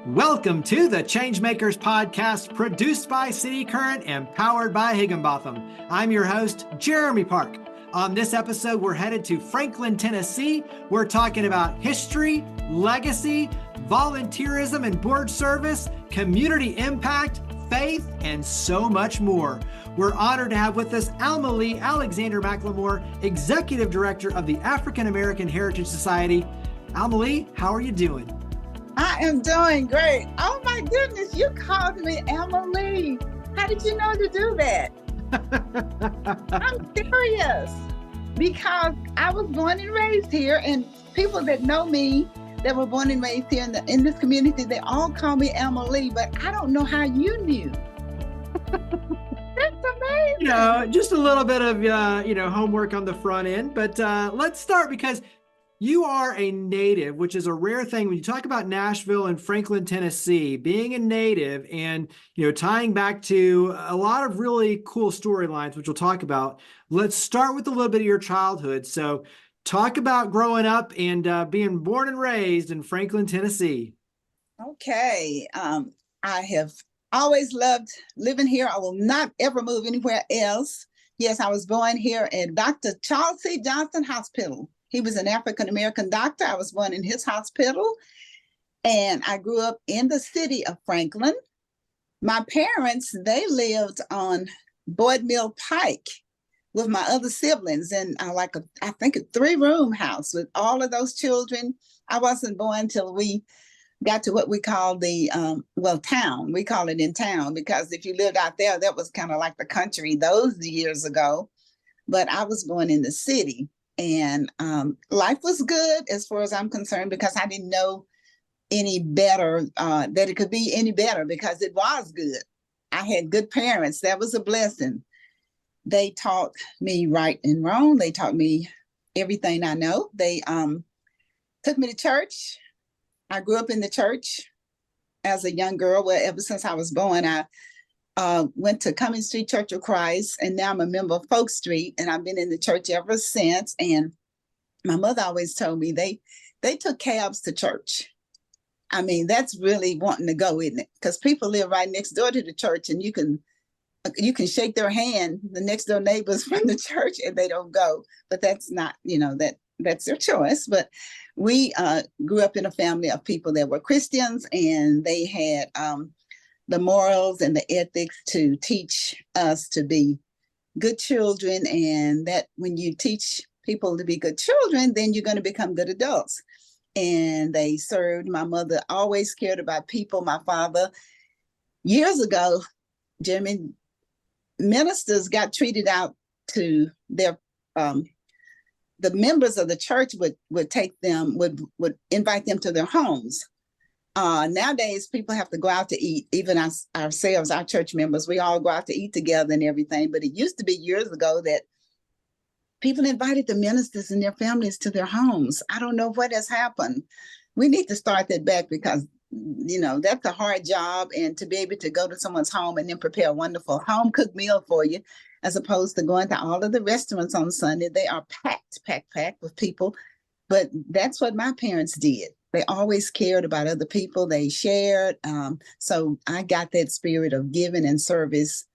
Welcome to the ChangeMakers podcast, produced by City Current and powered by Higginbotham. I'm your host, Jeremy Park. On this episode, we're headed to Franklin, Tennessee. We're talking about history, legacy, volunteerism and board service, community impact, faith, and so much more. We're honored to have with us Alma Lee Alexander McLemore, Executive Director of the African American Heritage Society. Alma Lee, how are you doing? I am doing great. Oh my goodness, you called me Alma Lee. How did you know to do that? I'm serious because I was born and raised here, and people that know me that were born and raised here in this community, they all call me Alma Lee, but I don't know how you knew. That's amazing. Just a little bit of, homework on the front end, but let's start because you are a native, which is a rare thing. When you talk about Nashville and Franklin, Tennessee, being a native and, tying back to a lot of really cool storylines, which we'll talk about. Let's start with a little bit of your childhood. So talk about growing up and being born and raised in Franklin, Tennessee. Okay. I have always loved living here. I will not ever move anywhere else. Yes, I was born here at Dr. Charles C. Johnson Hospital. He was an African-American doctor. I was born in his hospital, and I grew up in the city of Franklin. My parents, they lived on Boyd Mill Pike with my other siblings in I think a 3-room house with all of those children. I wasn't born till we got to what we call the, town. We call it in town because if you lived out there, that was kind of like the country those years ago. But I was born in the city. And life was good as far as I'm concerned because I didn't know any better, that it could be any better because it was good. I had good parents. That was a blessing. They taught me right and wrong. They taught me everything I know. They took me to church. I grew up in the church as a young girl. Well, ever since I was born, I went to Cumming Street Church of Christ, and now I'm a member of Folk Street, and I've been in the church ever since. And my mother always told me they took cabs to church. I mean, that's really wanting to go, isn't it? Because people live right next door to the church, and you can shake their hand, the next door neighbors from the church, and they don't go. But that's not, that's their choice. But we grew up in a family of people that were Christians, and they had the morals and the ethics to teach us to be good children, and that when you teach people to be good children, then you're going to become good adults. And they served. My mother always cared about people. My father, years ago, Jeremy, ministers got treated out to their the members of the church would take them, would invite them to their homes. Nowadays, people have to go out to eat, even ourselves, our church members, we all go out to eat together and everything. But it used to be years ago that people invited the ministers and their families to their homes. I don't know what has happened. We need to start that back because, that's a hard job. And to be able to go to someone's home and then prepare a wonderful home-cooked meal for you, as opposed to going to all of the restaurants on Sunday, they are packed with people. But that's what my parents did. They always cared about other people. They shared. So I got that spirit of giving and service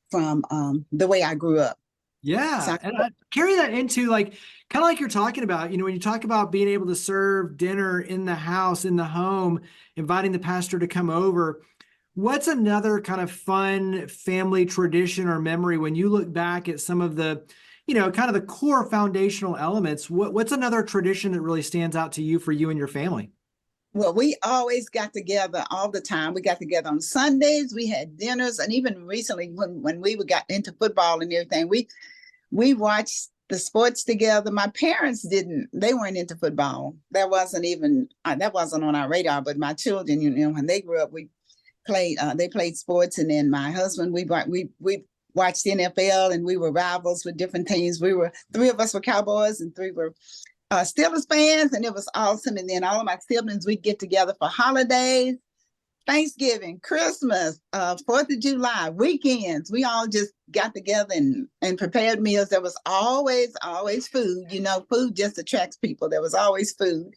from the way I grew up. Yeah. So And I carry that into kind of like you're talking about, when you talk about being able to serve dinner in the house, in the home, inviting the pastor to come over. What's another kind of fun family tradition or memory when you look back at some of the kind of the core foundational elements? What's another tradition that really stands out to you for you and your family? Well, we always got together all the time. We got together on Sundays. We had dinners. And even recently when we got into football and everything, we watched the sports together. My parents they weren't into football. That wasn't on our radar. But my children, when they grew up, they played sports. And then my husband, we watched NFL, and we were rivals with different teams. 3 of us were Cowboys and 3 were Steelers fans, and it was awesome. And then all of my siblings, we'd get together for holidays, Thanksgiving, Christmas, 4th of July, weekends. We all just got together and prepared meals. There was always food. Food just attracts people. There was always food.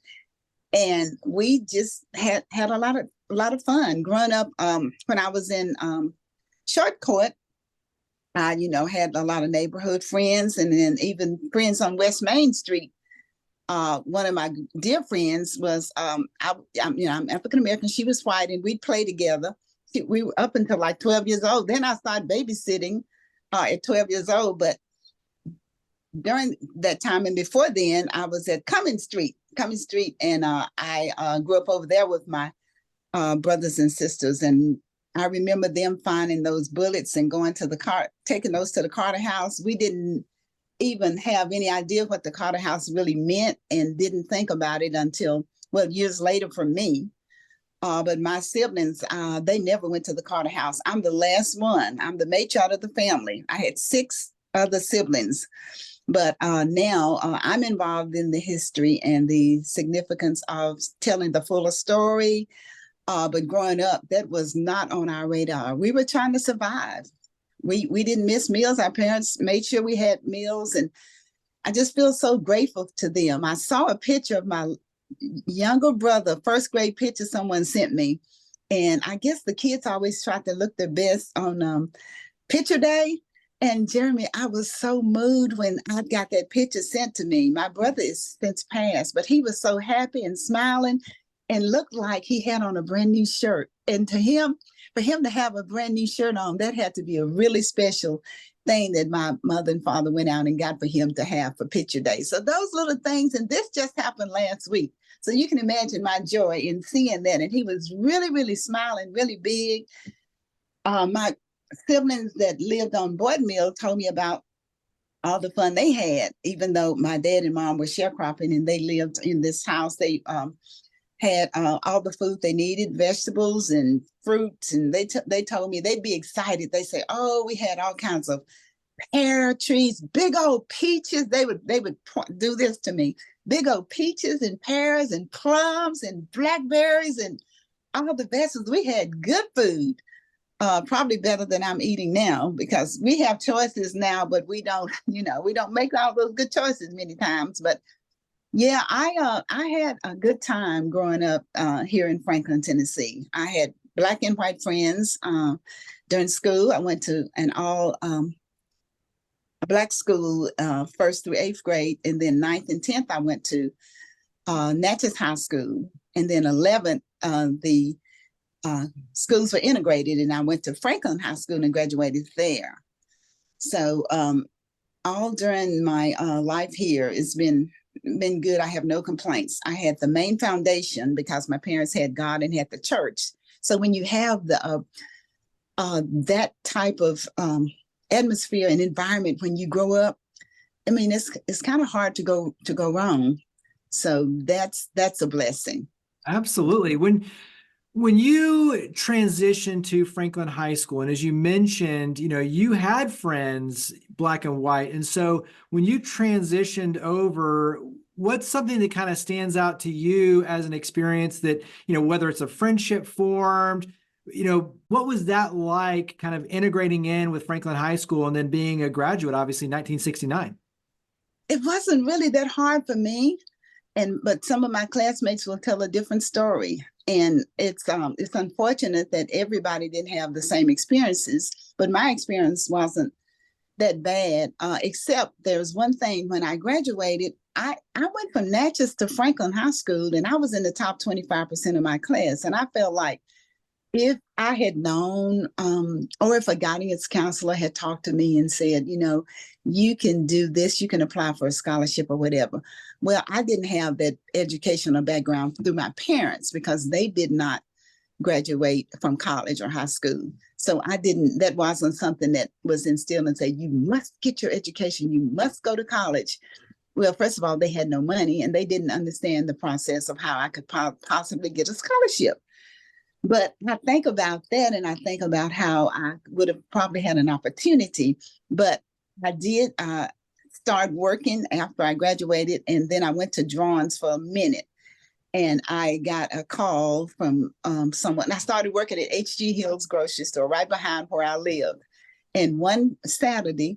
And we just had a lot of lot of fun growing up. When I was in short court, I, had a lot of neighborhood friends, and then even friends on West Main Street. One of my dear friends was, I'm African American. She was white, and we'd play together. We were up until like 12 years old. Then I started babysitting at 12 years old. But during that time and before then, I was at Cummings Street, and I grew up over there with my brothers and sisters. And I remember them finding those bullets and going to the car, taking those to the Carter House. We didn't even have any idea what the Carter House really meant, and didn't think about it until, years later for me. But my siblings, they never went to the Carter House. I'm the last one. I'm the matriarch of the family. I had 6 other siblings. But now I'm involved in the history and the significance of telling the fuller story. But growing up, that was not on our radar. We were trying to survive. We didn't miss meals. Our parents made sure we had meals. And I just feel so grateful to them. I saw a picture of my younger brother, first grade picture someone sent me. And I guess the kids always try to look their best on picture day. And Jeremy, I was so moved when I got that picture sent to me. My brother is since passed, but he was so happy and smiling and looked like he had on a brand new shirt. And for him to have a brand new shirt on, that had to be a really special thing that my mother and father went out and got for him to have for picture day. So those little things, and this just happened last week. So you can imagine my joy in seeing that. And he was really, really smiling, really big. My siblings that lived on Boyd Mill told me about all the fun they had, even though my dad and mom were sharecropping and they lived in this house. They had all the food they needed, vegetables and fruits. And they told me they'd be excited. They say, oh, we had all kinds of pear trees, big old peaches. They would do this to me. Big old peaches and pears and plums and blackberries and all the vegetables. We had good food, probably better than I'm eating now, because we have choices now, but we don't make all those good choices many times. But yeah, I had a good time growing up here in Franklin, Tennessee. I had Black and white friends during school. I went to an all Black school, 1st through 8th grade, and then 9th and 10th, I went to Natchez High School, and then 11th, the schools were integrated, and I went to Franklin High School and graduated there. So all during my life here, it's been good. I have no complaints. I had the main foundation because my parents had God and had the church. So when you have the that type of atmosphere and environment when you grow up, I mean, it's kind of hard to go wrong. So that's a blessing. Absolutely. When you transitioned to Franklin High School, and as you mentioned, you had friends, Black and white. And so when you transitioned over, what's something that kind of stands out to you as an experience that, whether it's a friendship formed, what was that like, kind of integrating in with Franklin High School and then being a graduate, obviously, 1969? It wasn't really that hard for me. But some of my classmates will tell a different story. And it's unfortunate that everybody didn't have the same experiences, but my experience wasn't that bad, except there's one thing. When I graduated, I went from Natchez to Franklin High School, and I was in the top 25% of my class. And I felt like if I had known, or if a guidance counselor had talked to me and said, you can do this, you can apply for a scholarship or whatever. Well, I didn't have that educational background through my parents because they did not graduate from college or high school. So that wasn't something that was instilled and say, you must get your education, you must go to college. Well, first of all, they had no money and they didn't understand the process of how I could possibly get a scholarship. But I think about that, and I think about how I would have probably had an opportunity. But I did start working after I graduated, and then I went to drawings for a minute. And I got a call from someone. I started working at H.G. Hill's grocery store right behind where I lived. And one Saturday,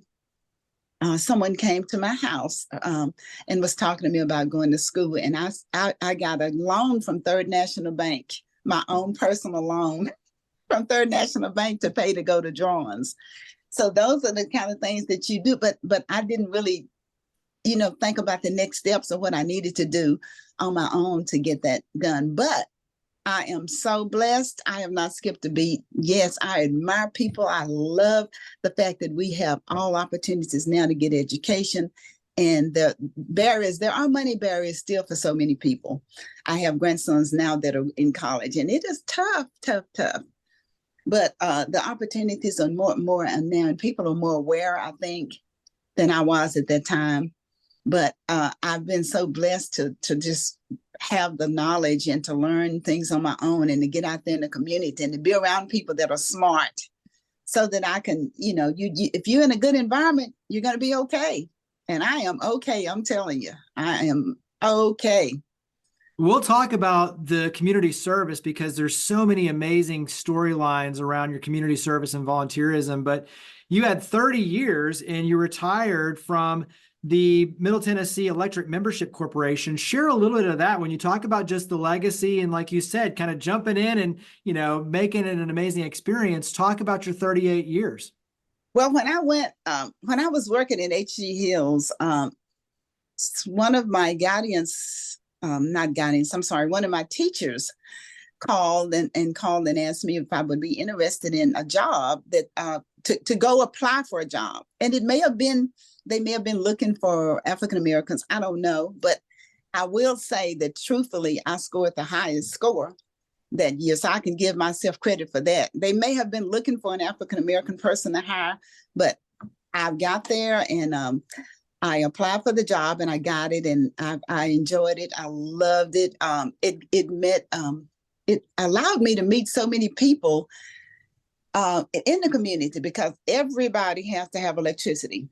someone came to my house and was talking to me about going to school. And I got a loan from Third National Bank my own personal loan from Third National Bank to pay to go to drawings. So those are the kind of things that you do. But I didn't really, think about the next steps of what I needed to do on my own to get that done. But I am so blessed. I have not skipped a beat. Yes, I admire people. I love the fact that we have all opportunities now to get education. And the barriers, there are money barriers still for so many people. I have grandsons now that are in college, and it is tough. But the opportunities are more and now, and people are more aware, I think, than I was at that time. But I've been so blessed to just have the knowledge and to learn things on my own and to get out there in the community and to be around people that are smart so that I can, if you're in a good environment, you're going to be okay. And I am okay. I'm telling you, I am okay. We'll talk about the community service because there's so many amazing storylines around your community service and volunteerism, but you had 30 years and you retired from the Middle Tennessee Electric Membership Corporation. Share a little bit of that when you talk about just the legacy and, like you said, kind of jumping in and, making it an amazing experience. Talk about your 38 years. Well, when I was working in H.G. Hills, one of my one of my teachers called and asked me if I would be interested in a job that to go apply for a job. And they may have been looking for African Americans. I don't know, but I will say that truthfully, I scored the highest score that year, so I can give myself credit for that. They may have been looking for an African American person to hire, but I got there and I applied for the job and I got it, and I enjoyed it. I loved it. It allowed me to meet so many people in the community because everybody has to have electricity.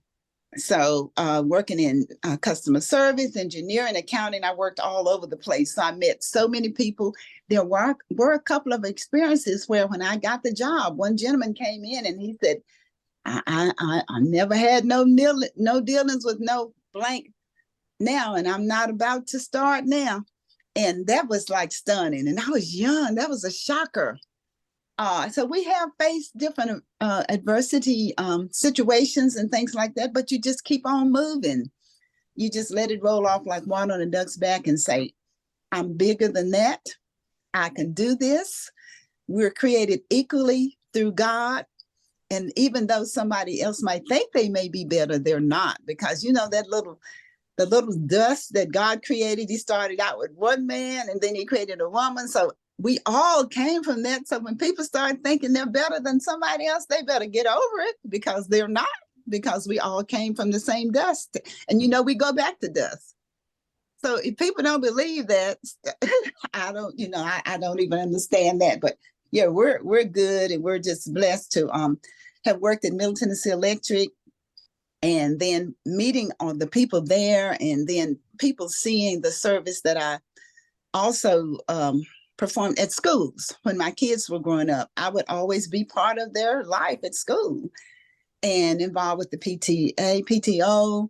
So working in customer service, engineering, accounting, I worked all over the place. So I met so many people. There were a couple of experiences where when I got the job, one gentleman came in and he said, I never had no dealings with no blank now, and I'm not about to start now. And that was like stunning. And I was young. That was a shocker. So we have faced different adversity situations and things like that, but you just keep on moving. You just let it roll off like water on a duck's back and say, I'm bigger than that. I can do this. We're created equally through God. And even though somebody else might think they may be better, they're not, because the little dust that God created, he started out with one man and then he created a woman. So we all came from that. So when people start thinking they're better than somebody else, they better get over it, because they're not, because we all came from the same dust. And we go back to dust. So if people don't believe that, I don't even understand that. But yeah, we're good, and we're just blessed to have worked at Middle Tennessee Electric, and then meeting all the people there, and then people seeing the service that I also performed at schools. When my kids were growing up, I would always be part of their life at school and involved with the PTO.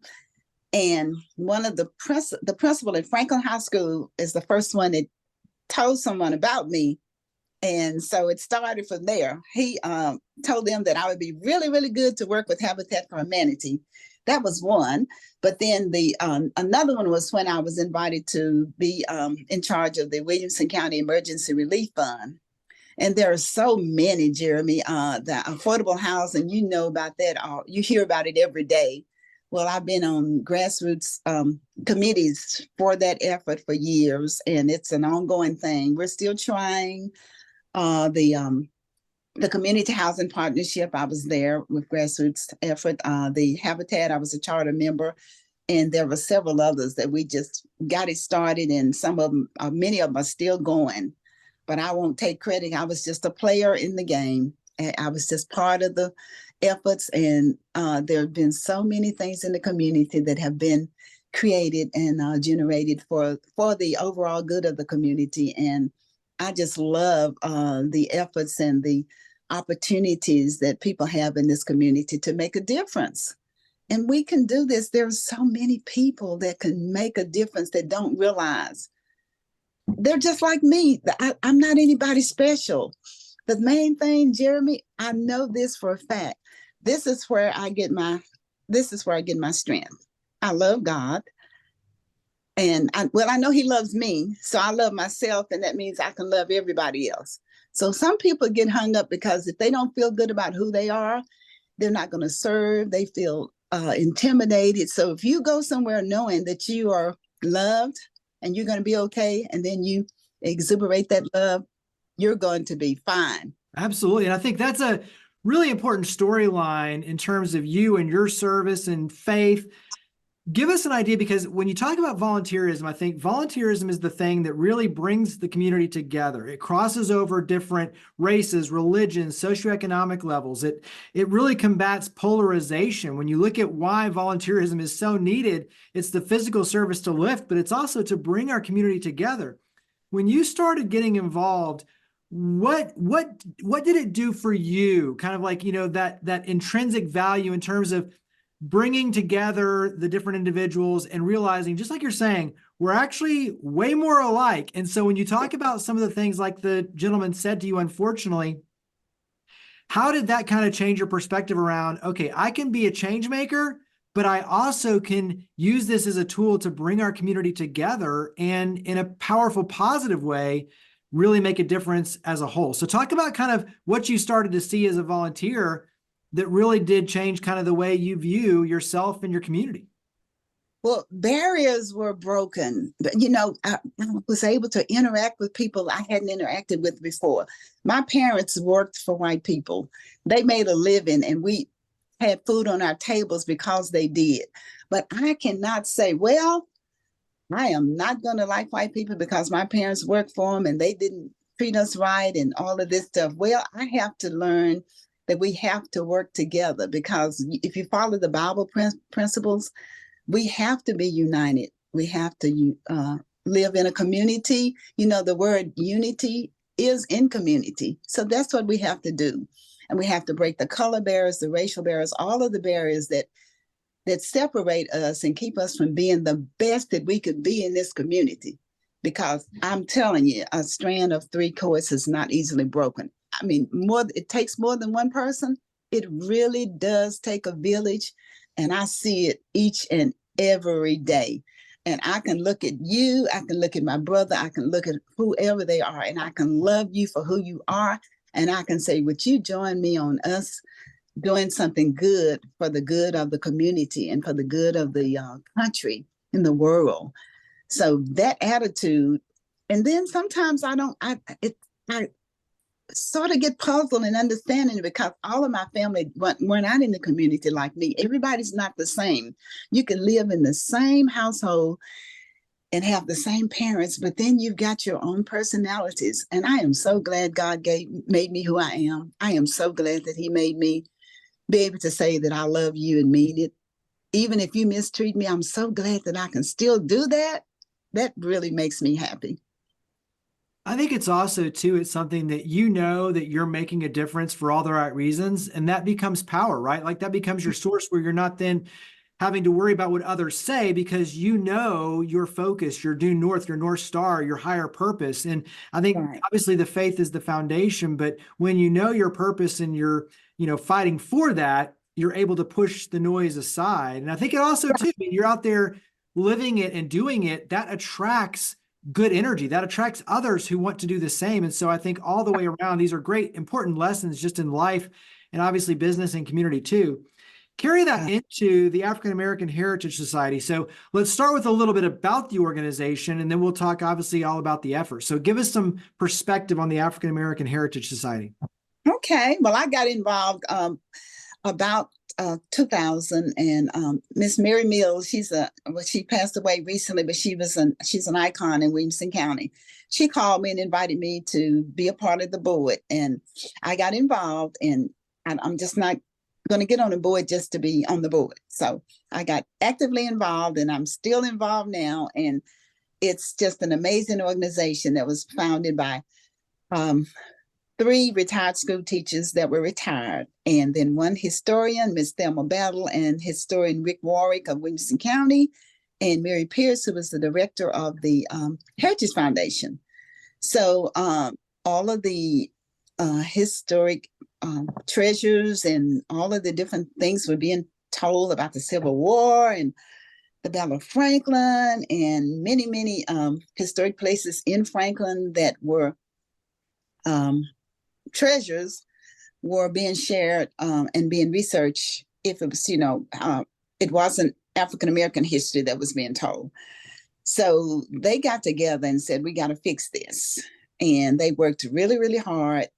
And one of the principal at Franklin High School is the first one that told someone about me. And so it started from there. He told them that I would be really, really good to work with Habitat for Humanity. That was one. But then another one was when I was invited to be in charge of the Williamson County Emergency Relief Fund. And there are so many, Jeremy, the affordable housing, you know about that. You hear about it every day. Well, I've been on grassroots committees for that effort for years, and it's an ongoing thing. We're still trying. The Community Housing Partnership, I was there with grassroots effort. The Habitat, I was a charter member, and there were several others that we just got it started, and many of them are still going. But I won't take credit. I was just a player in the game. I was just part of the efforts, and there have been so many things in the community that have been created and generated for the overall good of the community. And I just love the efforts and the opportunities that people have in this community to make a difference. And we can do this. There are so many people that can make a difference that don't realize they're just like me. I'm not anybody special. The main thing, Jeremy, I know this for a fact. This is where I get my strength. I love God. And I know he loves me, so I love myself, and that means I can love everybody else. So some people get hung up because if they don't feel good about who they are, they're not going to serve. They feel intimidated. So if you go somewhere knowing that you are loved and you're going to be okay, and then you exuberate that love, you're going to be fine. Absolutely. And I think that's a really important storyline in terms of you and your service and faith. Give us an idea, because when you talk about volunteerism, I think volunteerism is the thing that really brings the community together. It crosses over different races, religions, socioeconomic levels. It really combats polarization. When you look at why volunteerism is so needed, it's the physical service to lift, but it's also to bring our community together. When you started getting involved, what did it do for you? Kind of like, that intrinsic value in terms of bringing together the different individuals and realizing, just like you're saying, we're actually way more alike. And so when you talk about some of the things like the gentleman said to you, unfortunately, how did that kind of change your perspective around, okay, I can be a change maker, but I also can use this as a tool to bring our community together and in a powerful, positive way, really make a difference as a whole. So talk about kind of what you started to see as a volunteer that really did change kind of the way you view yourself and your community. Well, barriers were broken. I was able to interact with people I hadn't interacted with before. My parents worked for white people. They made a living, and we had food on our tables because they did. But I cannot say, well, I am not going to like white people because my parents worked for them and they didn't treat us right and all of this stuff. Well, I have to learn that we have to work together, because if you follow the Bible principles, we have to be united. We have to live in a community. The word unity is in community. So that's what we have to do. And we have to break the color barriers, the racial barriers, all of the barriers that separate us and keep us from being the best that we could be in this community. Because I'm telling you, a strand of three cords is not easily broken. I mean, it takes more than one person. It really does take a village. And I see it each and every day. And I can look at you, I can look at my brother, I can look at whoever they are, and I can love you for who you are. And I can say, would you join me on us doing something good for the good of the community and for the good of the country and the world? So that attitude. And then sometimes I sort of get puzzled in understanding it, because all of my family were not in the community like me. Everybody's not the same. You can live in the same household and have the same parents, but then you've got your own personalities. And I am so glad God made me who I am. I am so glad that he made me be able to say that I love you and mean it. Even if you mistreat me, I'm so glad that I can still do that. That really makes me happy. I think it's also, too, it's something that that you're making a difference for all the right reasons, and that becomes power, right? Like that becomes your source, where you're not then having to worry about what others say, because your focus, your due north, your North Star, your higher purpose. And I think obviously the faith is the foundation, but when you know your purpose and you're, fighting for that, you're able to push the noise aside. And I think it also, too, when you're out there living it and doing it, that attracts good energy, that attracts others who want to do the same. And so I think all the way around, these are great, important lessons just in life and obviously business and community too. Carry that into the African American Heritage Society. So let's start with a little bit about the organization, and then we'll talk obviously all about the effort. So give us some perspective on the African American Heritage Society. Okay. Well, I got involved about 2000, and Miss Mary Mills, she passed away recently, but she's an icon in Williamson County. She called me and invited me to be a part of the board, and I got involved. And I'm just not going to get on the board just to be on the board. So I got actively involved, and I'm still involved now. And it's just an amazing organization that was founded by 3 retired school teachers that were retired, and then one historian, Miss Thelma Battle, and historian Rick Warwick of Williamson County, and Mary Pierce, who was the director of the Heritage Foundation. So all of the historic treasures and all of the different things were being told about the Civil War and the Battle of Franklin and many, many historic places in Franklin that were treasures were being shared and being researched. If it was, it wasn't African-American history that was being told. So they got together and said, we got to fix this. And they worked really, really hard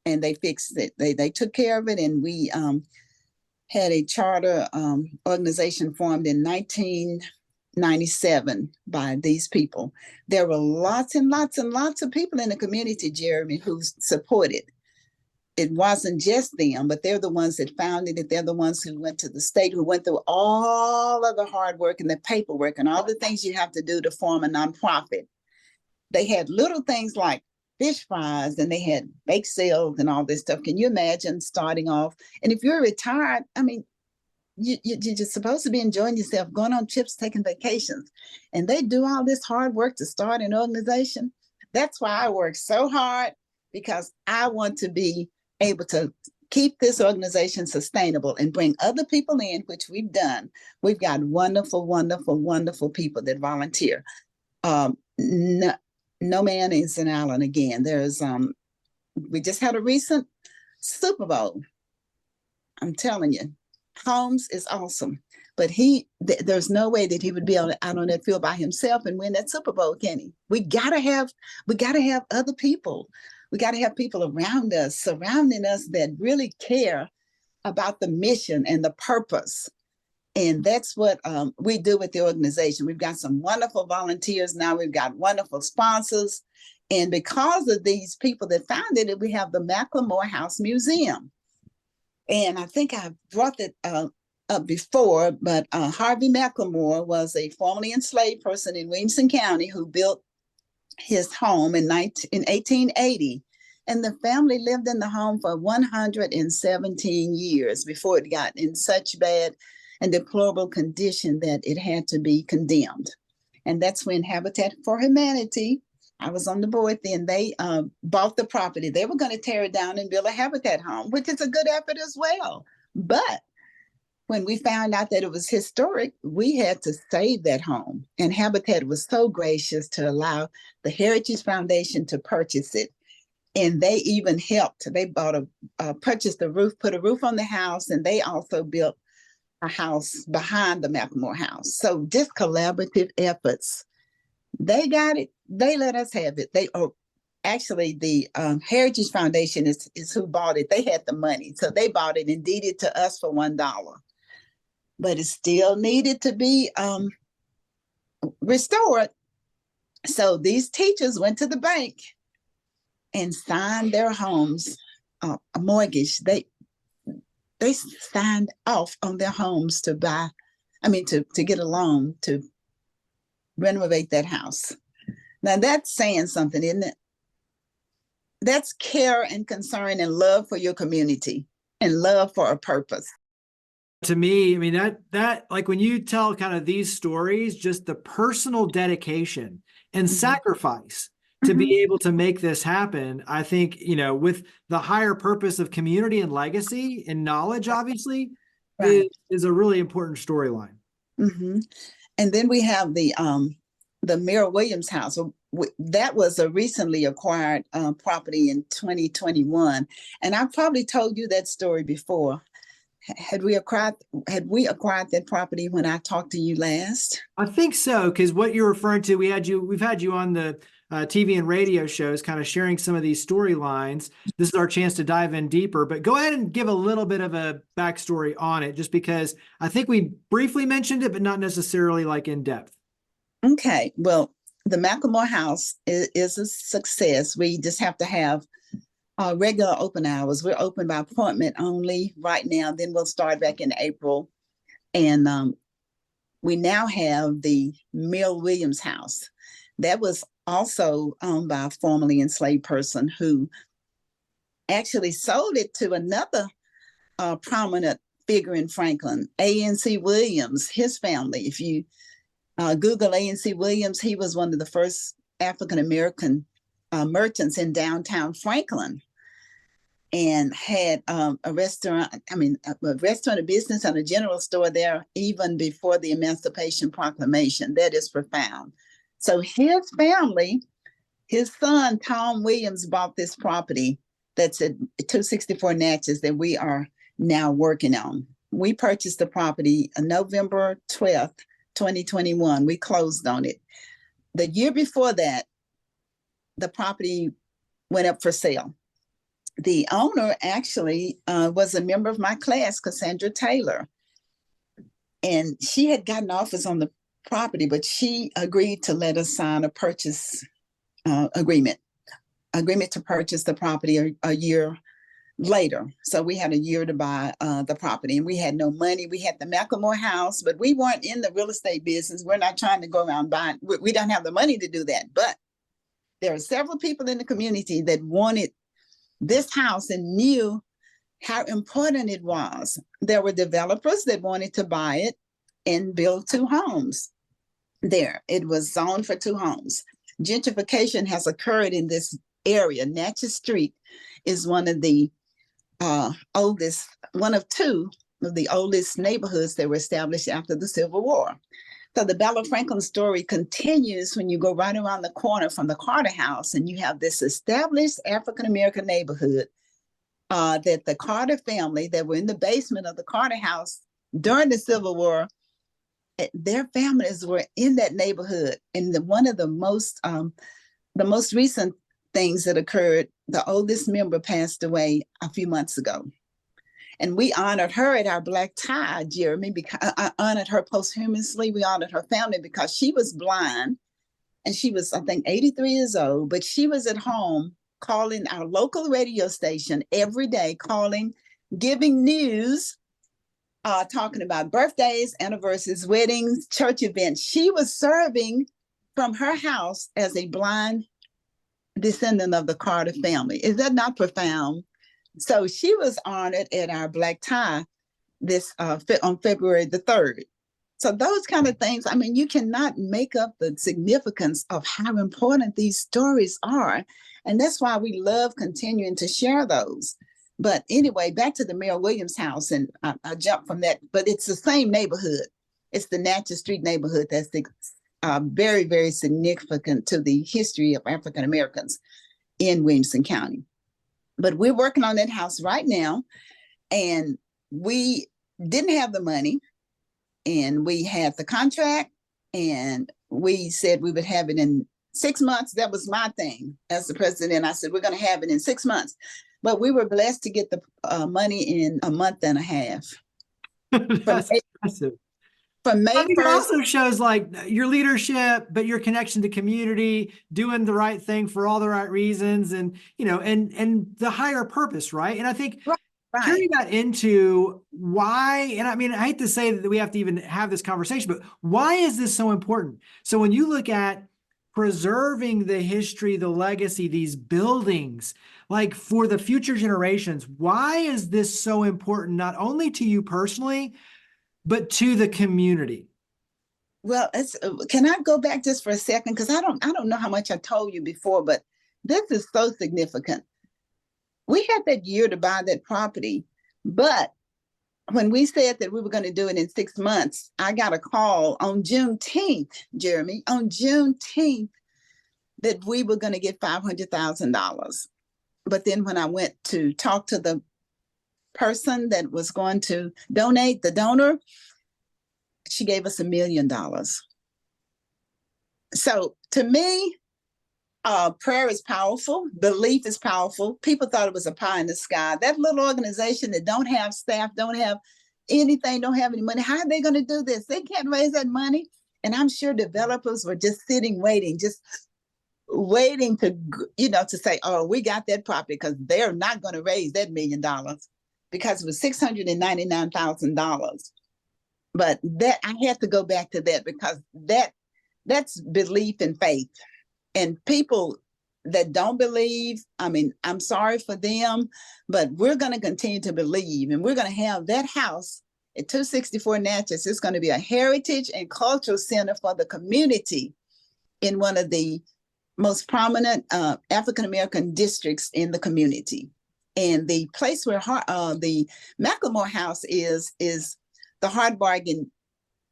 and they fixed it. They took care of it. And we had a charter organization formed in 1997 by these people. There were lots and lots and lots of people in the community, Jeremy, who supported. It wasn't just them, but they're the ones that founded it. They're the ones who went to the state, who went through all of the hard work and the paperwork and all the things you have to do to form a nonprofit. They had little things like fish fries and they had bake sales and all this stuff. Can you imagine starting off? And if you're retired, I mean, you're just supposed to be enjoying yourself, going on trips, taking vacations. And they do all this hard work to start an organization. That's why I work so hard, because I want to be able to keep this organization sustainable and bring other people in, which we've done. We've got wonderful, wonderful, wonderful people that volunteer. No man is an island again. There's, we just had a recent Super Bowl. I'm telling you, Holmes is awesome, but there's no way that he would be out on that field by himself and win that Super Bowl, can he? We gotta have other people. We got to have people around us, surrounding us, that really care about the mission and the purpose. And that's what we do with the organization. We've got some wonderful volunteers now. We've got wonderful sponsors. And because of these people that founded it, we have the McLemore House Museum. And I think I brought it up before, but Harvey McLemore was a formerly enslaved person in Williamson County who built his home in 1880, and the family lived in the home for 117 years before it got in such bad and deplorable condition that it had to be condemned. And that's when Habitat for Humanity, I was on the board then, they bought the property. They were going to tear it down and build a Habitat home, which is a good effort as well. But when we found out that it was historic, we had to save that home. And Habitat was so gracious to allow the Heritage Foundation to purchase it. And they even helped. They purchased a roof, put a roof on the house, and they also built a house behind the McLemore house. So just collaborative efforts. They got it. They let us have it. Actually, the Heritage Foundation is who bought it. They had the money. So they bought it and deeded it to us for $1. But it still needed to be restored. So these teachers went to the bank and signed their homes, a mortgage. They signed off on their homes to get a loan to renovate that house. Now that's saying something, isn't it? That's care and concern and love for your community and love for a purpose. To me, I mean, that like when you tell kind of these stories, just the personal dedication and sacrifice to be able to make this happen, I think, with the higher purpose of community and legacy and knowledge, obviously, is a really important storyline. And then we have the Mayor Williams house. That was a recently acquired property in 2021. And I've probably told you that story before. Had we acquired that property when I talked to you last? I think so, because what you're referring to, we've had you on the TV and radio shows, kind of sharing some of these storylines. This is our chance to dive in deeper, but go ahead and give a little bit of a backstory on it, just because I think we briefly mentioned it, but not necessarily like in depth. Okay, well, the McLemore house is a success. We just have to have regular open hours. We're open by appointment only right now. Then we'll start back in April. And we now have the Mill Williams house. That was also owned by a formerly enslaved person who actually sold it to another prominent figure in Franklin, A.N.C. Williams, his family. If you Google A&C Williams, he was one of the first African-American merchants in downtown Franklin, and had a restaurant, a business and a general store there even before the Emancipation Proclamation. That is profound. So his family, his son, Tom Williams, bought this property that's at 264 Natchez that we are now working on. We purchased the property on November 12th, 2021. We closed on it. The year before that, the property went up for sale. The owner actually was a member of my class, Cassandra Taylor. And she had gotten offers on the property, but she agreed to let us sign a purchase agreement to purchase the property a year later. So we had a year to buy the property, and we had no money. We had the McLemore house, but we weren't in the real estate business. We're not trying to go around buying. We don't have the money to do that. But there are several people in the community that wanted this house and knew how important it was. There were developers that wanted to buy it and build 2 homes there. It was zoned for 2 homes. Gentrification has occurred in this area. Natchez Street is one of the oldest, one of 2 of the oldest neighborhoods that were established after the Civil War. So the Bella Franklin story continues when you go right around the corner from the Carter House, and you have this established African-American neighborhood that the Carter family that were in the basement of the Carter House during the Civil War, their families were in that neighborhood. And one of the most recent things that occurred, the oldest member passed away a few months ago. And we honored her at our black tie, Jeremy, because I honored her posthumously. We honored her family because she was blind, and she was, I think, 83 years old, but she was at home calling our local radio station every day, giving news, talking about birthdays, anniversaries, weddings, church events. She was serving from her house as a blind descendant of the Carter family. Is that not profound? So she was honored at our black tie on February the 3rd. So those kind of things, you cannot make up the significance of how important these stories are. And that's why we love continuing to share those. But anyway, back to the Mayor Williams house, and I jumped from that, but it's the same neighborhood. It's the Natchez Street neighborhood that's very, very significant to the history of African Americans in Williamson County. But we're working on that house right now, and we didn't have the money, and we had the contract, and we said we would have it in 6 months. That was my thing as the president. I said, we're going to have it in 6 months. But we were blessed to get the money in a month and a half. That's impressive. From May 1st. It also shows like your leadership, but your connection to community, doing the right thing for all the right reasons, and and the higher purpose, right? And I think Carrie got into why, and I hate to say that we have to even have this conversation, but why is this so important? So when you look at preserving the history, the legacy, these buildings, like for the future generations, why is this so important, not only to you personally, but to the community? Well, can I go back just for a second? Because I don't know how much I told you before, but this is so significant. We had that year to buy that property, but when we said that we were going to do it in 6 months, I got a call on Juneteenth, Jeremy, on Juneteenth, that we were going to get $500,000. But then when I went to talk to the person that was going to donate, the donor, she gave us $1 million. So to me, prayer is powerful. Belief is powerful. People thought it was a pie in the sky. That little organization that don't have staff, don't have anything, don't have any money, how are they going to do this? They can't raise that money. And I'm sure developers were just sitting, waiting to, to say, oh, we got that property, because they're not going to raise that $1 million, because it was $699,000. But that I had to go back to that, because that's belief and faith. And people that don't believe, I'm sorry for them, but we're going to continue to believe, and we're going to have that house at 264 Natchez, it's going to be a heritage and cultural center for the community in one of the most prominent African-American districts in the community. And the place where the McLemore House is the Hard Bargain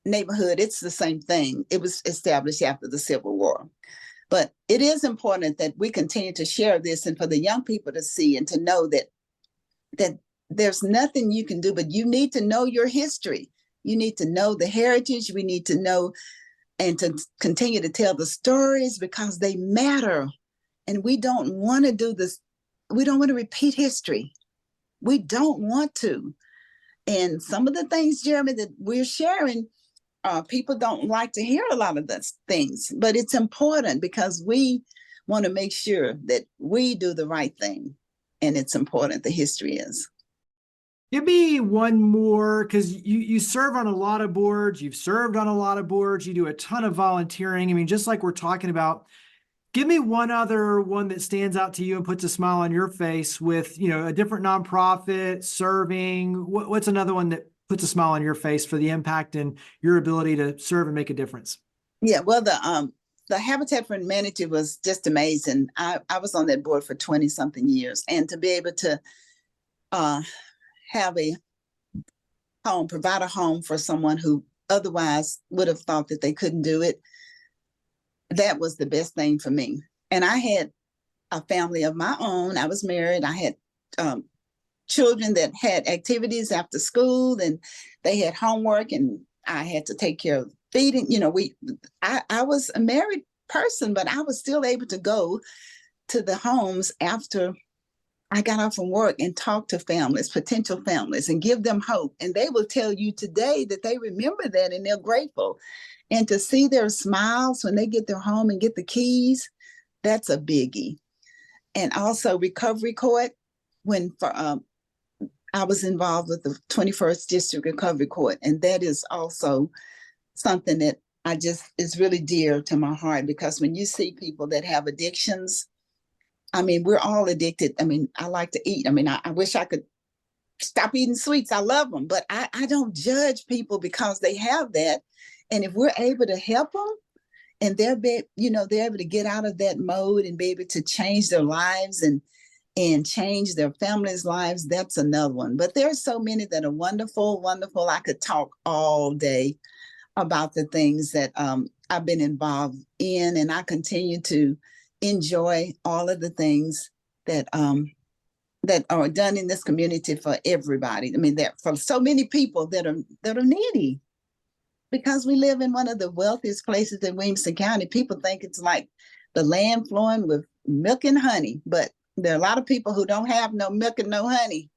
neighborhood. It's the same thing. It was established after the Civil War. But it is important that we continue to share this and for the young people to see and to know that there's nothing you can do, but you need to know your history. You need to know the heritage. We need to know and to continue to tell the stories because they matter. And we don't want to do this. We don't want to repeat history. We don't want to. And some of the things, Jeremy, that we're sharing, people don't like to hear a lot of those things, but it's important because we want to make sure that we do the right thing. And it's important, the history is. Give me one more, because you serve on a lot of boards. You've served on a lot of boards. You do a ton of volunteering. I mean, just like we're talking about, give me one other one that stands out to you and puts a smile on your face with, a different nonprofit serving. What's another one that puts a smile on your face for the impact and your ability to serve and make a difference? Yeah, well, the Habitat for Humanity was just amazing. I was on that board for 20 something years, and to be able to have a home, provide a home for someone who otherwise would have thought that they couldn't do it, that was the best thing for me. And I had a family of my own. I was married. I had children that had activities after school, and they had homework, and I had to take care of feeding. I was a married person, but I was still able to go to the homes after I got off from work and talk to families, potential families, and give them hope. And they will tell you today that they remember that and they're grateful. And to see their smiles when they get their home and get the keys, that's a biggie. And also Recovery Court, when I was involved with the 21st District Recovery Court. And that is also something that is really dear to my heart, because when you see people that have addictions, I mean, we're all addicted. I mean, I like to eat. I mean, I wish I could stop eating sweets. I love them, but I don't judge people because they have that. And if we're able to help them and they're able to get out of that mode and be able to change their lives and change their families' lives, that's another one. But there are so many that are wonderful, wonderful. I could talk all day about the things that I've been involved in, and I continue to enjoy all of the things that are done in this community for everybody. I mean, there for so many people that are needy, because we live in one of the wealthiest places in Williamson County. People think it's like the land flowing with milk and honey, but there are a lot of people who don't have no milk and no honey.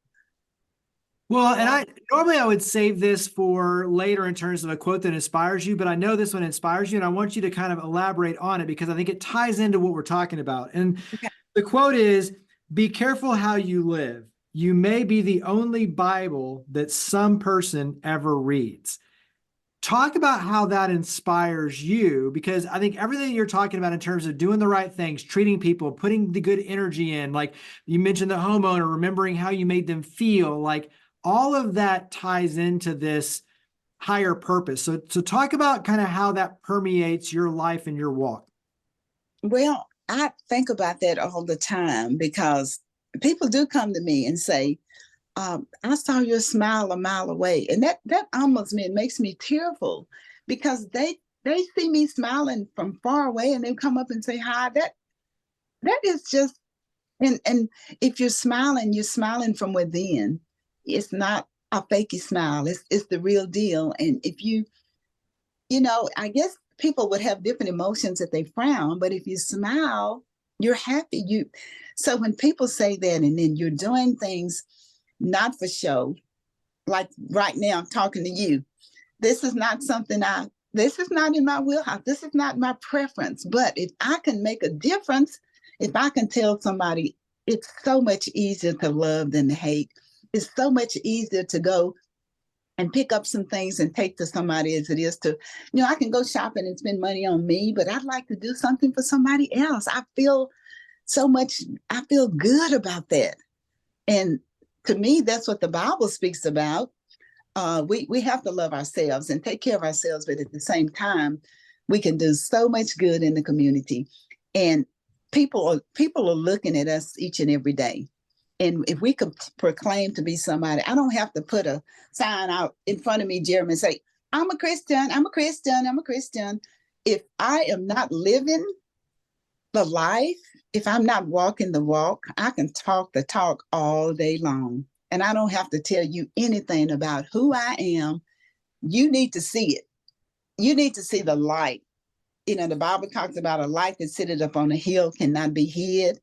Well, and I would save this for later in terms of a quote that inspires you, but I know this one inspires you, and I want you to kind of elaborate on it because I think it ties into what we're talking about. And the quote is, "Be careful how you live. You may be the only Bible that some person ever reads." Talk about how that inspires you, because I think everything you're talking about in terms of doing the right things, treating people, putting the good energy in, like you mentioned the homeowner, remembering how you made them feel, like all of that ties into this higher purpose. So talk about kind of how that permeates your life and your walk. Well, I think about that all the time because people do come to me and say, I saw your smile a mile away. And that almost makes me tearful, because they see me smiling from far away and they come up and say hi. That is just, and if you're smiling from within. It's not a fakey smile. It's the real deal. And if I guess people would have different emotions if they frown, but if you smile, you're happy. So when people say that, and then you're doing things not for show, like right now I'm talking to you, this is not this is not in my wheelhouse. This is not my preference. But if I can make a difference, if I can tell somebody, it's so much easier to love than to hate. It's so much easier to go and pick up some things and take to somebody as it is to, I can go shopping and spend money on me, but I'd like to do something for somebody else. I feel good about that. And to me, that's what the Bible speaks about. we have to love ourselves and take care of ourselves, but at the same time, we can do so much good in the community. And people are looking at us each and every day. And if we could proclaim to be somebody, I don't have to put a sign out in front of me, Jeremy, and say, I'm a Christian, I'm a Christian, I'm a Christian. If I am not living the life, if I'm not walking the walk, I can talk the talk all day long. And I don't have to tell you anything about who I am. You need to see it. You need to see the light. You know, the Bible talks about a light that sitteth up on a hill cannot be hid.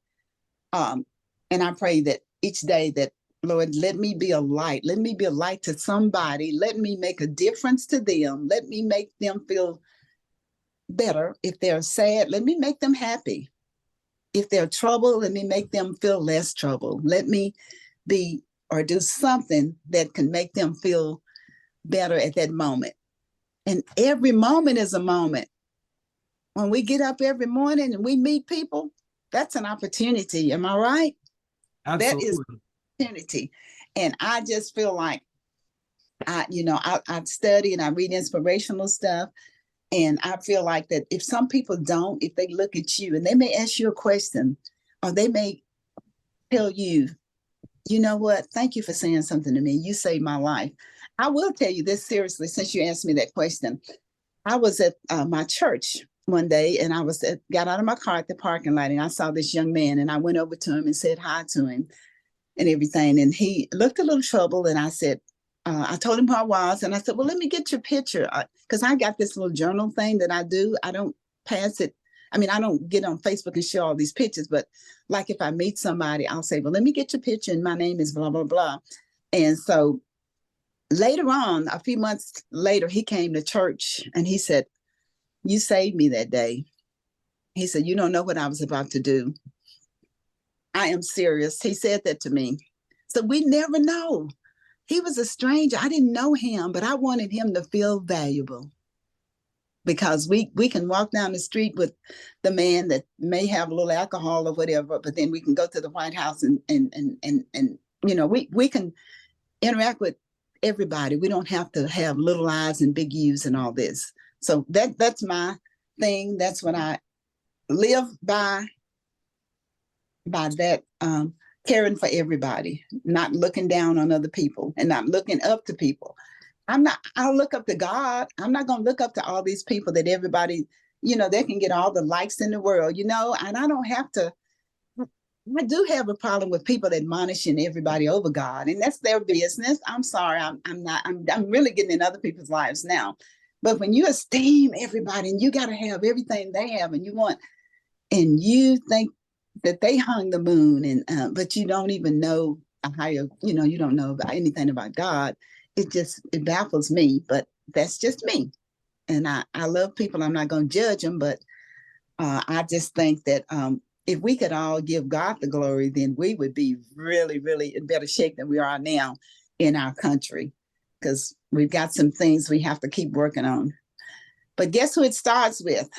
And I pray that each day that, Lord, let me be a light. Let me be a light to somebody. Let me make a difference to them. Let me make them feel better. If they're sad, let me make them happy. If they're troubled, let me make them feel less trouble. Let me be or do something that can make them feel better at that moment. And every moment is a moment. When we get up every morning and we meet people, that's an opportunity. Am I right? Absolutely. That is an opportunity. And I just feel like I study and I read inspirational stuff. And I feel like that if some people don't, if they look at you and they may ask you a question, or they may tell you, you know what, thank you for saying something to me. You saved my life. I will tell you this seriously, since you asked me that question. I was at my church one day and got out of my car at the parking lot and I saw this young man and I went over to him and said hi to him and everything. And he looked a little troubled and I said, I told him who I was and I said, well, let me get your picture. Because I got this little journal thing that I do. I don't pass it. I mean, I don't get on Facebook and show all these pictures, but like if I meet somebody, I'll say, well, let me get your picture and my name is blah, blah, blah. And so later on, a few months later, he came to church and he said, you saved me that day. He said, you don't know what I was about to do. I am serious. He said that to me. So we never know. He was a stranger. I didn't know him, but I wanted him to feel valuable. Because we can walk down the street with the man that may have a little alcohol or whatever, but then we can go to the White House and you know, we can interact with everybody. We don't have to have little I's and big U's and all this. So that's my thing. That's what I live by that caring for everybody, not looking down on other people and not looking up to people. I'll look up to God. I'm not going to look up to all these people that everybody, you know, they can get all the likes in the world, you know, and I don't have to. I do have a problem with people admonishing everybody over God, and that's their business. I'm sorry. I'm really getting in other people's lives now. But when you esteem everybody and you got to have everything they have and you think that they hung the moon and, but you don't even know a higher, you know, you don't know about anything about God. It baffles me, but that's just me. And I love people. I'm not going to judge them, but I just think that if we could all give God the glory, then we would be really, really in better shape than we are now in our country, because we've got some things we have to keep working on. But guess who it starts with?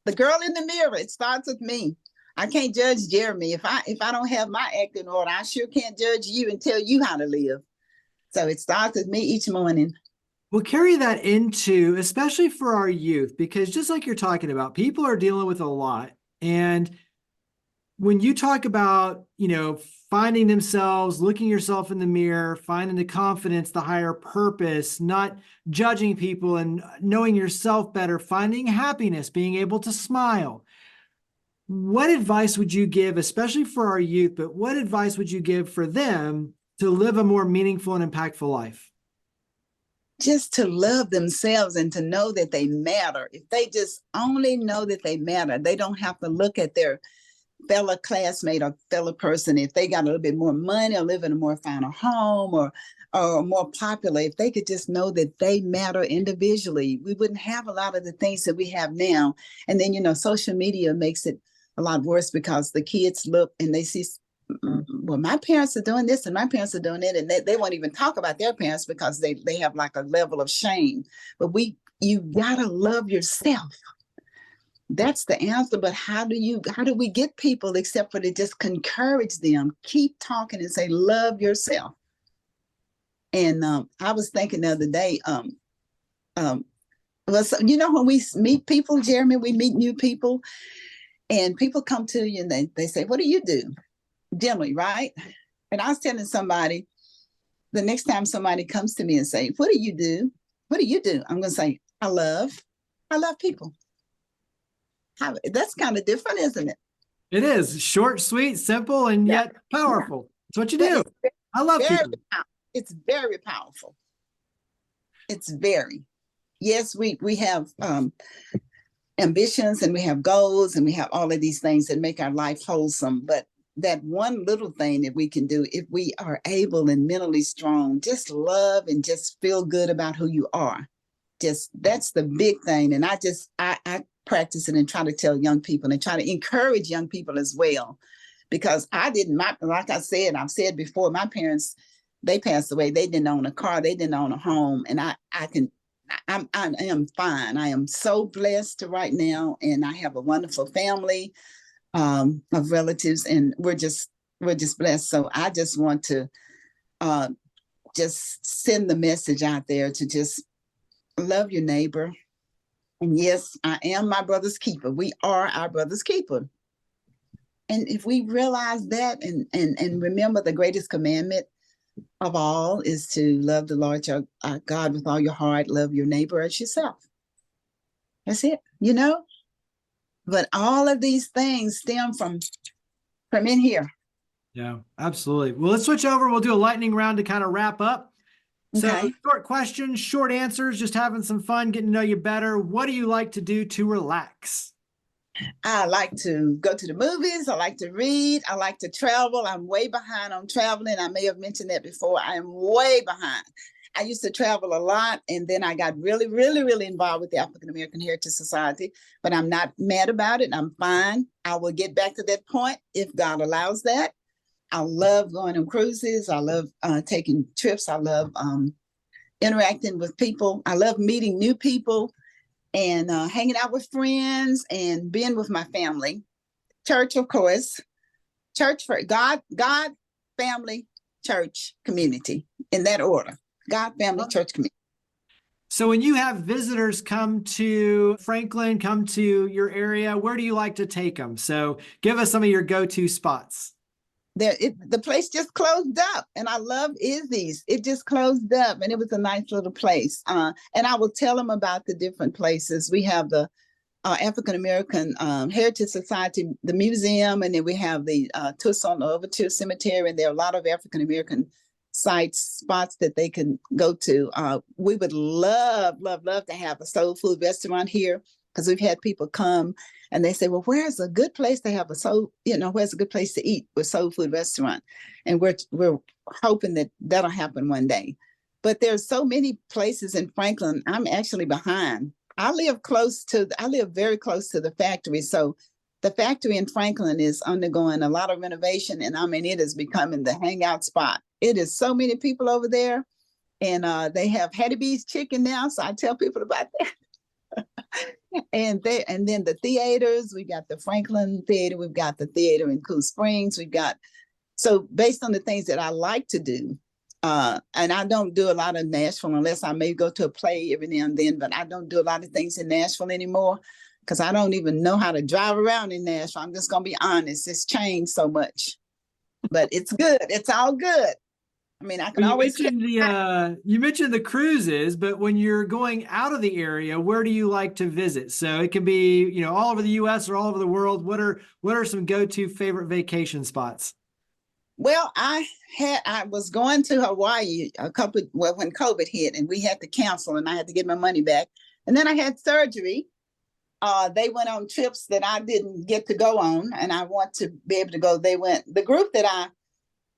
The girl in the mirror. It starts with me. I can't judge Jeremy. If I don't have my act in order, I sure can't judge you and tell you how to live. So it starts with me each morning. We'll carry that into, especially for our youth, because just like you're talking about, people are dealing with a lot. And when you talk about, you know, finding themselves, looking yourself in the mirror, finding the confidence, the higher purpose, not judging people and knowing yourself better, finding happiness, being able to smile. What advice would you give, especially for our youth, but what advice would you give for them to live a more meaningful and impactful life? Just to love themselves and to know that they matter. If they just only know that they matter, they don't have to look at their fellow classmate or fellow person. If they got a little bit more money or live in a more finer home or more popular, if they could just know that they matter individually, we wouldn't have a lot of the things that we have now. And then, you know, social media makes it a lot worse because the kids look and they see, well, my parents are doing this and my parents are doing it, and they won't even talk about their parents because they have like a level of shame. But you gotta love yourself. That's the answer. But how do we get people except for to just encourage them, keep talking and say, love yourself. And I was thinking the other day, well, so, when we meet people, Jeremy, we meet new people, and people come to you and they say, what do you do? Generally, right? And I was telling somebody, the next time somebody comes to me and say, what do you do? What do you do? I'm going to say, I love people. That's kind of different, isn't it? It is short, sweet, simple, and yet powerful. It's what you do. I love people. It's very powerful. It's very. Yes, we have ambitions and we have goals and we have all of these things that make our life wholesome. But that one little thing that we can do, if we are able and mentally strong, just love and just feel good about who you are. That's the big thing. And I practice it and try to tell young people and try to encourage young people as well. Because like I said, I've said before, my parents, they passed away. They didn't own a car. They didn't own a home. And I am fine. I am so blessed right now. And I have a wonderful family of relatives, and we're just blessed. So I just want to just send the message out there to just love your neighbor. And yes, I am my brother's keeper. We are our brother's keeper. And if we realize that and remember the greatest commandment of all is to love the Lord your God with all your heart, love your neighbor as yourself. That's it, But all of these things stem from in here. Yeah, absolutely. Well, let's switch over. We'll do a lightning round to kind of wrap up. So short questions, short answers, just having some fun, getting to know you better. What do you like to do to relax? I like to go to the movies. I like to read. I like to travel. I'm way behind on traveling. I may have mentioned that before. I am way behind. I used to travel a lot, and then I got really, really, really involved with the African American Heritage Society, but I'm not mad about it. I'm fine. I will get back to that point if God allows that. I love going on cruises. I love taking trips. I love interacting with people. I love meeting new people and hanging out with friends and being with my family. Church, of course. Church for God, family, church, community, in that order. God, family, church, community. So when you have visitors come to Franklin, come to your area, where do you like to take them? So give us some of your go-to spots. The place just closed up, and I love Izzy's. It just closed up, and it was a nice little place. And I will tell them about the different places. We have the African American Heritage Society, the museum, and then we have the Tucson Overture Cemetery, and there are a lot of African American spots that they can go to. We would love to have a soul food restaurant here, because we've had people come and they say, well, where's a good place to have where's a good place to eat with soul food restaurant? And we're hoping that that'll happen one day. But there's so many places in Franklin. I'm actually behind. I live very close to the factory. So the factory in Franklin is undergoing a lot of renovation, and it is becoming the hangout spot. It is so many people over there, and they have Hattie B's chicken now. So I tell people about that. And then the theaters, we got the Franklin Theater, we've got the theater in Cool Springs, so based on the things that I like to do, and I don't do a lot of Nashville unless I may go to a play every now and then, but I don't do a lot of things in Nashville anymore because I don't even know how to drive around in Nashville. I'm just going to be honest. It's changed so much, but it's good. It's all good. I can always. You mentioned the cruises, but when you're going out of the area, where do you like to visit? So it can be, all over the U.S. or all over the world. What are some go-to favorite vacation spots? Well, I was going to Hawaii when COVID hit, and we had to cancel, and I had to get my money back. And then I had surgery. They went on trips that I didn't get to go on, and I want to be able to go. The group that I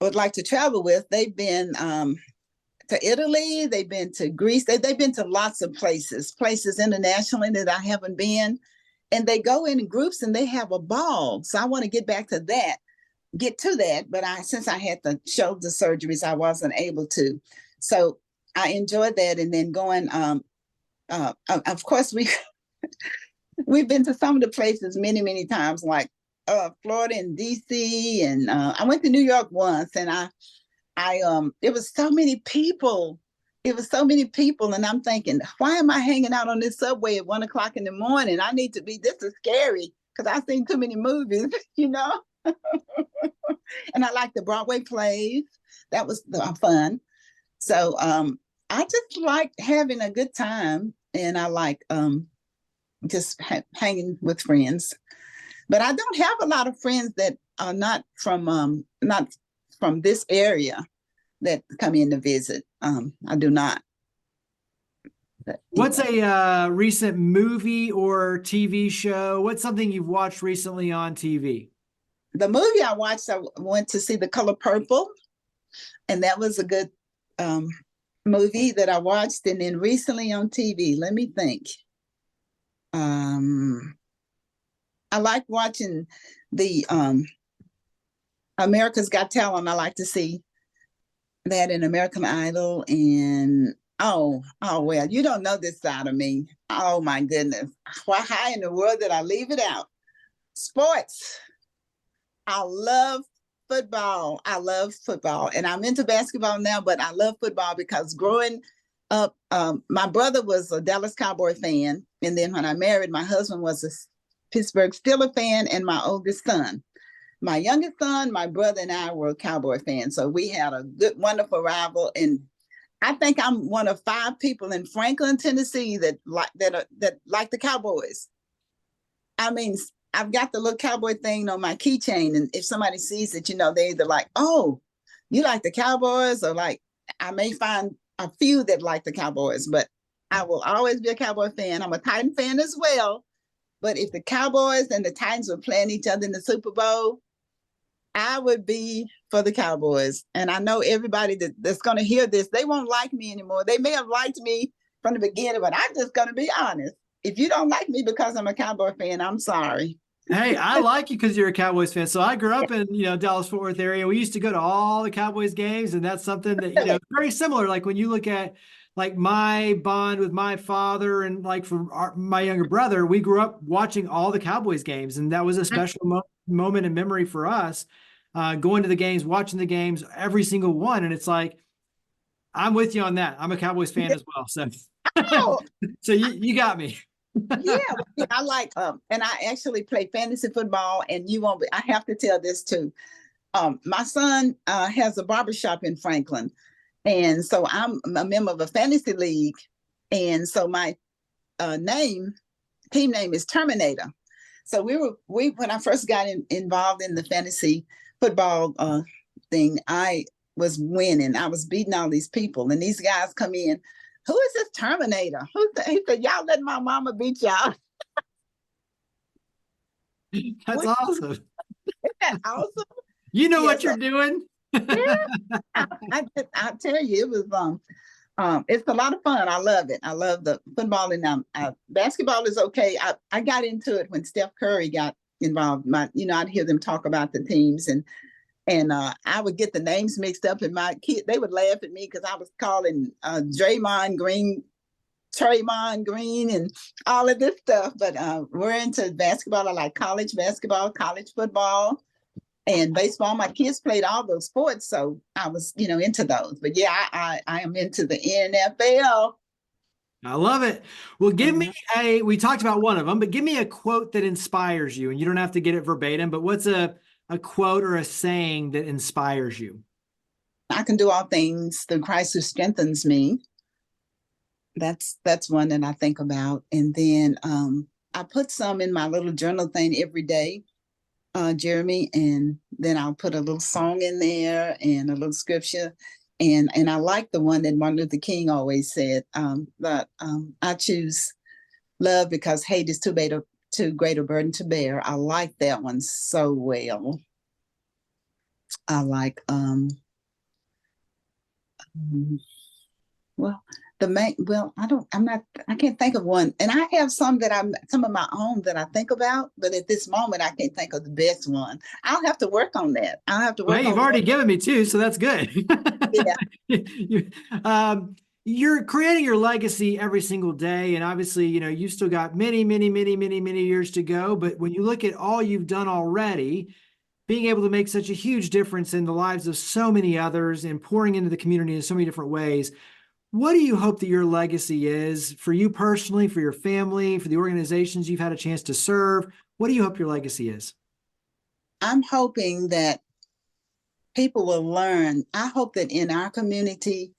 would like to travel with, they've been to Italy, they've been to Greece, they've been to lots of places internationally that I haven't been, and they go in groups and they have a ball. So I want to get to that, but since I had the shoulder surgeries, I wasn't able to. So I enjoyed that, and then going. Of course, we've been to some of the places many times, like Florida and DC, and I went to New York once, and it was so many people. It was so many people, and I'm thinking, why am I hanging out on this subway at 1 o'clock in the morning? I need to be. This is scary because I've seen too many movies, you know. And I like the Broadway plays. That was fun. So I just like having a good time, and I like just hanging with friends. But I don't have a lot of friends that are not from this area that come in to visit. I do not. But, What's a recent movie or TV show? What's something you've watched recently on TV? The movie I watched, I went to see The Color Purple, and that was a good movie that I watched. And then recently on TV, let me think. I like watching the America's Got Talent. I like to see that in American Idol. And oh well, you don't know this side of me. Oh my goodness. Why, how in the world did I leave it out? Sports. I love football. I love football. And I'm into basketball now, but I love football because growing up, my brother was a Dallas Cowboy fan. And then when I married, my husband was a Pittsburgh Steelers fan, and my oldest son. My youngest son, my brother, and I were Cowboy fans. So we had a good, wonderful rival. And I think I'm one of 5 people in Franklin, Tennessee that like the Cowboys. I mean, I've got the little cowboy thing on my keychain, and if somebody sees it, you know, they either like, oh, you like the Cowboys, or like, I may find a few that like the Cowboys, but I will always be a Cowboy fan. I'm a Titan fan as well. But if the Cowboys and the Titans were playing each other in the Super Bowl, I would be for the Cowboys. And I know everybody that's going to hear this, they won't like me anymore. They may have liked me from the beginning, but I'm just going to be honest. If you don't like me because I'm a Cowboy fan, I'm sorry. Hey, I like you because you're a Cowboys fan. So I grew up in, Dallas-Fort Worth area. We used to go to all the Cowboys games, and that's something that, very similar. Like when you look at like my bond with my father and like my younger brother, we grew up watching all the Cowboys games, and that was a special moment in memory for us, going to the games, watching the games, every single one. And it's like, I'm with you on that. I'm a Cowboys fan as well. So, so you got me. Yeah, I like and I actually play fantasy football, and you won't be, I have to tell this too. My son has a barbershop in Franklin, and so I'm a member of a fantasy league, and so my team name is Terminator. So when I first got involved in the fantasy football thing, I was winning. I was beating all these people, and these guys come in. Who is this Terminator? He said, y'all let my mama beat y'all. That's awesome. Isn't that awesome? You know what you're doing. Yeah, I tell you, it was it's a lot of fun. I love it. I love the football, and basketball is okay. I got into it when Steph Curry got involved. I'd hear them talk about the teams, and I would get the names mixed up, and my kid, they would laugh at me because I was calling Draymond Green, Traymond Green, and all of this stuff. But we're into basketball. I like college basketball, college football, and baseball. My kids played all those sports, so I was, into those. But yeah, I am into the NFL. I love it. Well, give me we talked about one of them, but give me a quote that inspires you, and you don't have to get it verbatim, but what's a quote or a saying that inspires you? I can do all things through Christ who strengthens me. That's one that I think about. And then I put some in my little journal thing every day, Jeremy, and then I'll put a little song in there and a little scripture. And I like the one that Martin Luther King always said, that I choose love because hate is too great a burden to bear. I like that one so well. I like I can't think of one. And I have some of my own that I think about, but at this moment I can't think of the best one. I'll have to work on that. You've already given me 2, so that's good. Yeah. You're creating your legacy every single day. And obviously, you've still got many, many, many, many, many years to go. But when you look at all you've done already, being able to make such a huge difference in the lives of so many others and pouring into the community in so many different ways. What do you hope that your legacy is for you personally, for your family, for the organizations you've had a chance to serve? What do you hope your legacy is? I'm hoping that people will learn. I hope that in our community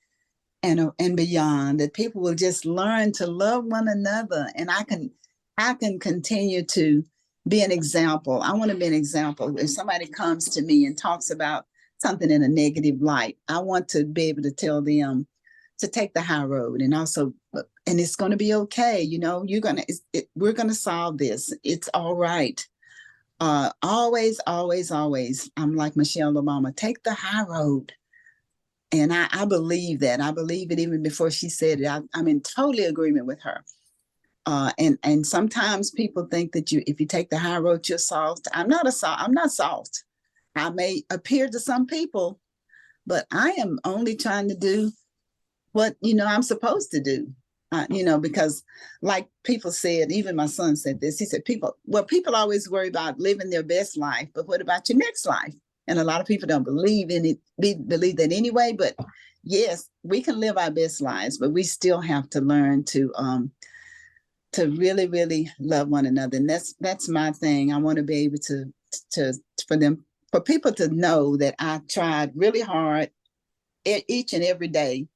and beyond, that people will just learn to love one another. And I can continue to be an example. I want to be an example. If somebody comes to me and talks about something in a negative light, I want to be able to tell them to take the high road, and also, and it's going to be okay. We're going to solve this. It's all right. Always, always, always. I'm like Michelle Obama, take the high road. And I believe that. I believe it even before she said it. I'm in totally agreement with her. And sometimes people think that if you take the high road, you're soft. I'm not soft. I may appear to some people, but I am only trying to do what I'm supposed to do. Because like people said, even my son said this. He said, people always worry about living their best life, but what about your next life? And a lot of people don't believe in it, believe that anyway. But yes, we can live our best lives, but we still have to learn to really, really love one another. And that's my thing. I want to be able for people to know that I tried really hard each and every day,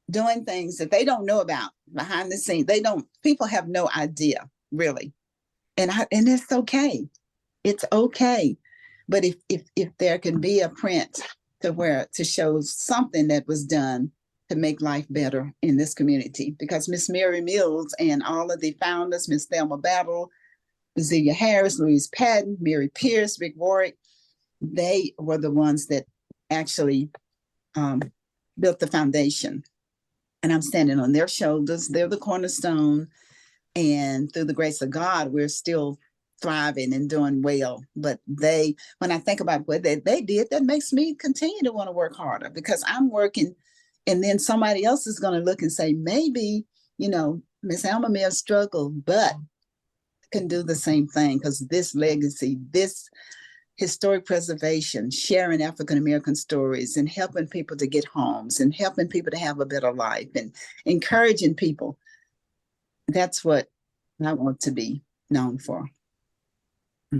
doing things that they don't know about behind the scenes. People have no idea, really. And it's okay. It's okay. But if there can be a print to show something that was done to make life better in this community, because Miss Mary Mills and all of the founders, Miss Thelma Battle, Zelia Harris, Louise Patton, Mary Pierce, Rick Warwick, they were the ones that actually built the foundation. And I'm standing on their shoulders. They're the cornerstone. And through the grace of God, we're still thriving and doing well. But when I think about what they did, that makes me continue to want to work harder, because I'm working, and then somebody else is going to look and say, maybe, Miss Alma may have struggled, but can do the same thing, because this legacy, this historic preservation, sharing African-American stories and helping people to get homes and helping people to have a better life and encouraging people. That's what I want to be known for.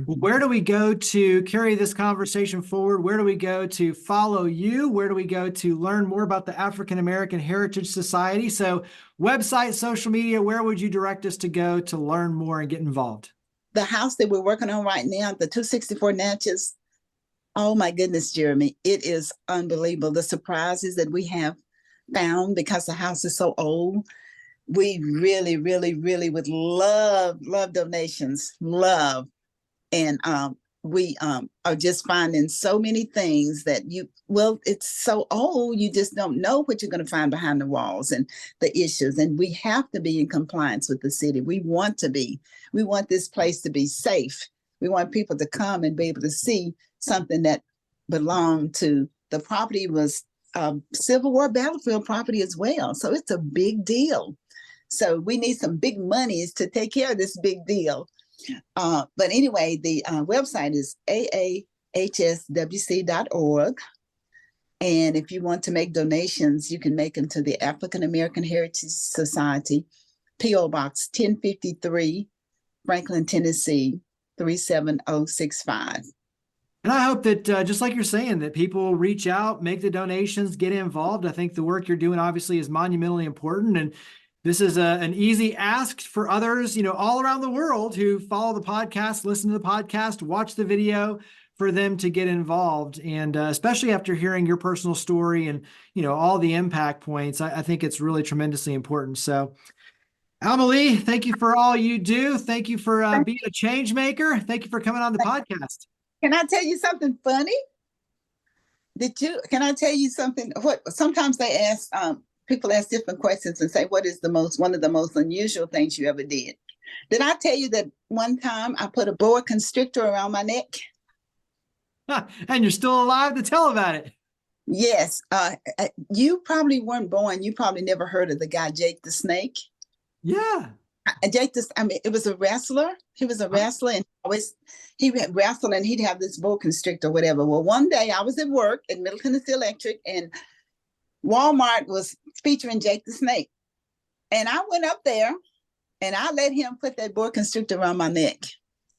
Where do we go to carry this conversation forward? Where do we go to follow you? Where do we go to learn more about the African American Heritage Society? So website, social media, where would you direct us to go to learn more and get involved? The house that we're working on right now, the 264 Natchez, oh my goodness, Jeremy, it is unbelievable. The surprises that we have found, because the house is so old. We really, really, really would love donations, love. And we are just finding so many things that it's so old, you just don't know what you're going to find behind the walls and the issues. And we have to be in compliance with the city. We want this place to be safe. We want people to come and be able to see something that belonged to the property was Civil War battlefield property as well. So it's a big deal. So we need some big monies to take care of this big deal. But anyway, the website is aahswc.org. And if you want to make donations, you can make them to the African American Heritage Society, P.O. Box 1053, Franklin, Tennessee, 37065. And I hope that just like you're saying, that people reach out, make the donations, get involved. I think the work you're doing obviously is monumentally important. And this is an easy ask for others, all around the world who follow the podcast, listen to the podcast, watch the video, for them to get involved. And especially after hearing your personal story and, all the impact points, I think it's really tremendously important. So Alma Lee, thank you for all you do. Thank you for being a change maker. Thank you for coming on the podcast. Can I tell you something funny? Can I tell you something? Sometimes they ask, people ask different questions and say, what is one of the most unusual things you ever did? Did I tell you that one time I put a boa constrictor around my neck? And you're still alive to tell about it. Yes. You probably weren't born. You probably never heard of the guy, Jake the Snake. Yeah. It was a wrestler. He was a wrestler, and he would wrestle, and he'd have this boa constrictor or whatever. Well, one day I was at work at Middle Tennessee Electric, and Walmart was featuring Jake the Snake. And I went up there and I let him put that boa constrictor around my neck.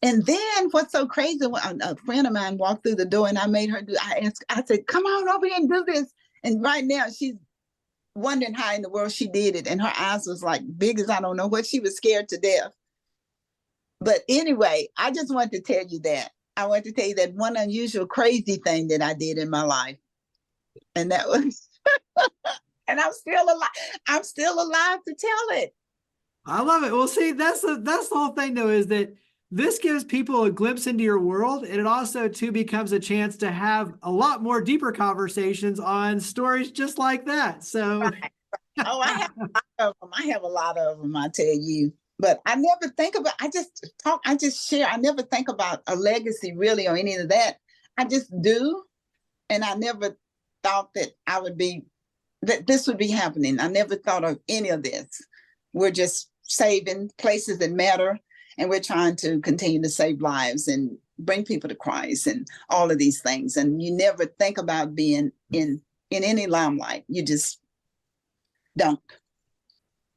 And then what's so crazy, a friend of mine walked through the door and I made her I said, come on over here and do this. And right now she's wondering how in the world she did it. And her eyes was like big as I don't know what. She was scared to death. But anyway, I just wanted to tell you that. I want to tell you that one unusual, crazy thing that I did in my life. And that was, and I'm still alive. I'm still alive to tell it. I love it. Well, see, that's the whole thing, though, is that this gives people a glimpse into your world, and it also, too, becomes a chance to have a lot more deeper conversations on stories just like that. So, oh, I have a lot of them. I have a lot of them, I tell you. But I never think about. I just share. I never think about a legacy really or any of that. I just do, and I never thought that this would be happening. I never thought of any of this. We're just saving places that matter, and we're trying to continue to save lives and bring people to Christ and all of these things. And you never think about being in any limelight. You just don't.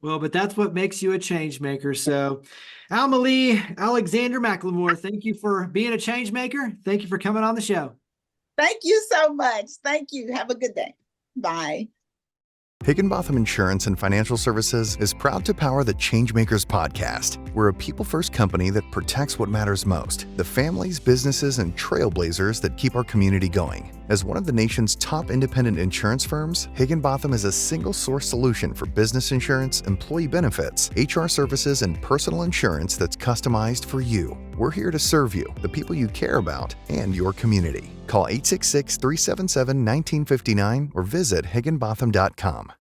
Well, but that's what makes you a change maker. So, Alma Lee, Alexander McLemore, thank you for being a change maker. Thank you for coming on the show. Thank you so much. Thank you. Have a good day. Bye. Higginbotham Insurance and Financial Services is proud to power the ChangeMakers podcast. We're a people-first company that protects what matters most, the families, businesses, and trailblazers that keep our community going. As one of the nation's top independent insurance firms, Higginbotham is a single-source solution for business insurance, employee benefits, HR services, and personal insurance that's customized for you. We're here to serve you, the people you care about, and your community. Call 866-377-1959 or visit higginbotham.com.